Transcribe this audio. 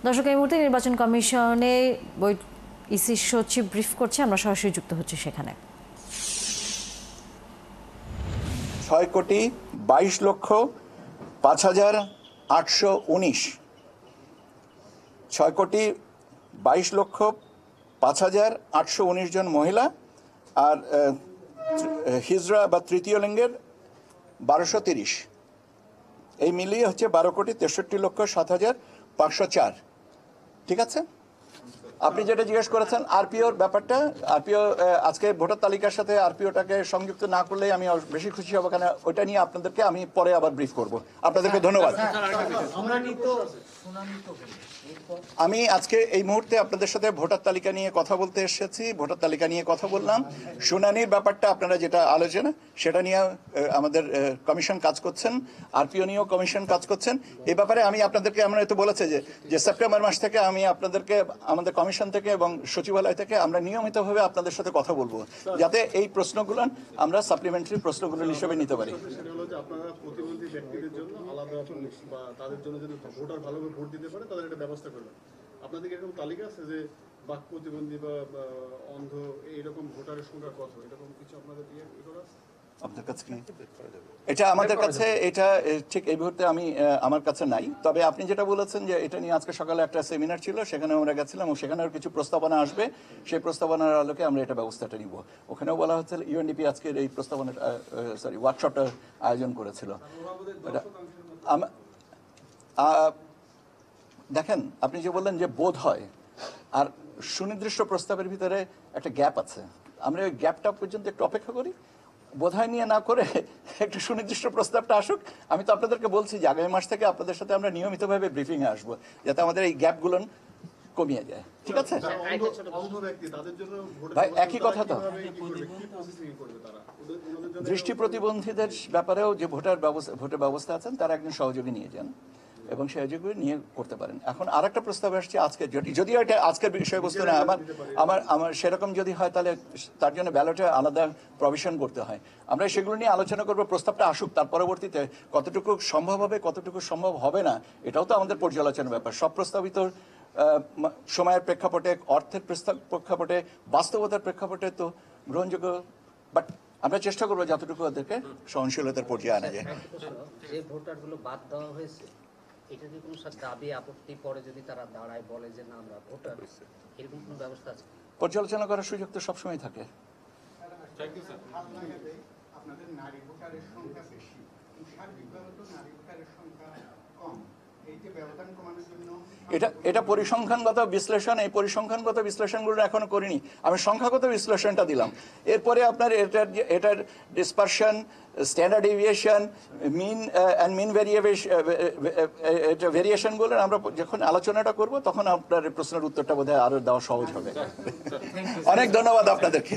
দর্শক, এই মুহূর্তে নির্বাচন কমিশনে ইসি সচিব ব্রিফ করছে, আমরা সরাসরি যুক্ত হচ্ছি সেখানে। 6,22,05,819 6,22,05,819 জন মহিলা, আর হিজড়া বা তৃতীয় লিঙ্গের 1230। এই মিলিয়ে হচ্ছে 12,63,07,504। ঠিক আছে, আপনি যেটা জিজ্ঞেস করেছেন আরপিওর ব্যাপারটা, আরপিও আজকে ভোটার তালিকার সাথে আরপিওটাকে সংযুক্ত না করলে আমি বেশি খুশি হব, কেন ওইটা নিয়ে আপনাদেরকে আমি পরে আবার ব্রিফ করব। আপনাদেরকে ধন্যবাদ। আমি আজকে এই মুহূর্তে আপনাদের সাথে ভোটার তালিকা নিয়ে কথা বলতে এসেছি। ভোটার তালিকা নিয়ে কথা বললাম। শুনানির ব্যাপারটা আপনারা যেটা আলোচনা, সেটা নিয়ে আমাদের কমিশন কাজ করছেন, আরপিও নিয়েও কমিশন কাজ করছেন। এই ব্যাপারে আমি আপনাদেরকে, আমরা তো বলেছে যে সেপ্টেম্বর মাস থেকে আমি আপনাদেরকে আমাদের কমিশন থেকে এবং সচিবালয় থেকে আমরা নিয়মিতভাবে আপনাদের সাথে কথা বলবো, যাতে এই প্রশ্নগুলো আমরা সাপ্লিমেন্টারি প্রশ্নগুলো হিসেবে নিতে পারি। আপনারা প্রতিবন্ধী ব্যক্তিদের জন্য আলাদা বা তাদের জন্য যদি ভোটার ভালোভাবে ভোট দিতে পারে তাদের একটা ব্যবস্থা করবেন। আপনাদের এরকম তালিকা আছে যে বাক প্রতিবন্ধী বা অন্ধ এইরকম ভোটারের সংখ্যা কত, এরকম কিছু আপনাদের করা আছে? আপনার কাছে কি এটা? আমাদের কাছে এটা ঠিক এই মুহূর্তে আমার কাছে নাই। তবে আপনি যেটা বলেছেন যে এটা নিয়ে আজকে সকালে একটা সেমিনার ছিল, সেখানে আমরা গেছিলাম এবং সেখানেও কিছু প্রস্তাবনা আসবে। সেই প্রস্তাবনার আলোকে আমরা এটা ব্যবস্থাটা নিব। ওখানেও বলা হচ্ছে ইউএনডিপি আজকের এই প্রস্তাবনার ওয়ার্কশপটা আয়োজন করেছিল। দেখেন, আপনি যে বললেন যে বোধ হয় আর সুনির্দিষ্ট প্রস্তাবের ভিতরে একটা গ্যাপ আছে। আমরা ওই গ্যাপটা পর্যন্ত একটু অপেক্ষা করি, বোধহয় নিয়ে না করে একটু সুনির্দিষ্ট প্রস্তাবটা আসুক। আমি তো আপনাদেরকে বলছি যে আগামী মাস থেকে আপনাদের সাথে আমরা নিয়মিতভাবে ব্রিফিংয়ে আসবো, যাতে আমাদের এই গ্যাপগুলো কমিয়ে যায়। ঠিক আছে ভাই, একই কথা তো। দৃষ্টি প্রতিবন্ধীদের ব্যাপারেও যে ভোটের ব্যবস্থা আছেন, তারা একজন সহযোগী নিয়ে যান এবং সহযোগী নিয়ে করতে পারেন। এখন আর একটা প্রস্তাব আসছে আজকে, যদিও এটা আজকের বিষয়বস্তু না, আমার সেরকম যদি হয় তাহলে তার জন্য ব্যালটে আলাদা প্রভিশন করতে হয়। আমরা সেগুলো নিয়ে আলোচনা করবো। প্রস্তাবটা আসুক, তার পরবর্তীতে কতটুকু সম্ভব হবে কতটুকু সম্ভব হবে না, এটাও তো আমাদের পর্যালোচনার ব্যাপার। সব প্রস্তাবিত সময়ের প্রেক্ষাপটে, অর্থের প্রেক্ষাপটে, বাস্তবতার প্রেক্ষাপটে তো গ্রহণযোগ্য, বাট আমরা চেষ্টা করবো যতটুকু ওদেরকে সহনশীলতার পর্যায়ে আনা যায়। যে ভোটারগুলো বাদ দেওয়া হয়েছে, এটা যদি কোনো দাবি আপত্তি পরে যদি তারা দাঁড়ায় বলে যে না আমরা ভোটার, এরকম কোনো ব্যবস্থা আছে? পর্যালোচনা করার সুযোগ তো সবসময় থাকে। আপনাদের নারী ভোটারের সংখ্যা বেশি, সার্বিকভাবে তো নারী ভোটারের সংখ্যা কম। এটা পরিসংখ্যানগত বিশ্লেষণ, এই পরিসংখ্যানগত বিশ্লেষণগুলো এখনো করিনি। আমি সংখ্যাগত বিশ্লেষণটা দিলাম। এরপরে আপনার এটার ডিসপারশন, স্ট্যান্ডার্ড ডেভিয়েশন, মিন ভেরিয়েশনগুলো আমরা যখন আলোচনাটা করব, তখন আপনার প্রশ্নের উত্তরটা বোধহয় আরো দেওয়া সহজ হবে। অনেক ধন্যবাদ আপনাদেরকে।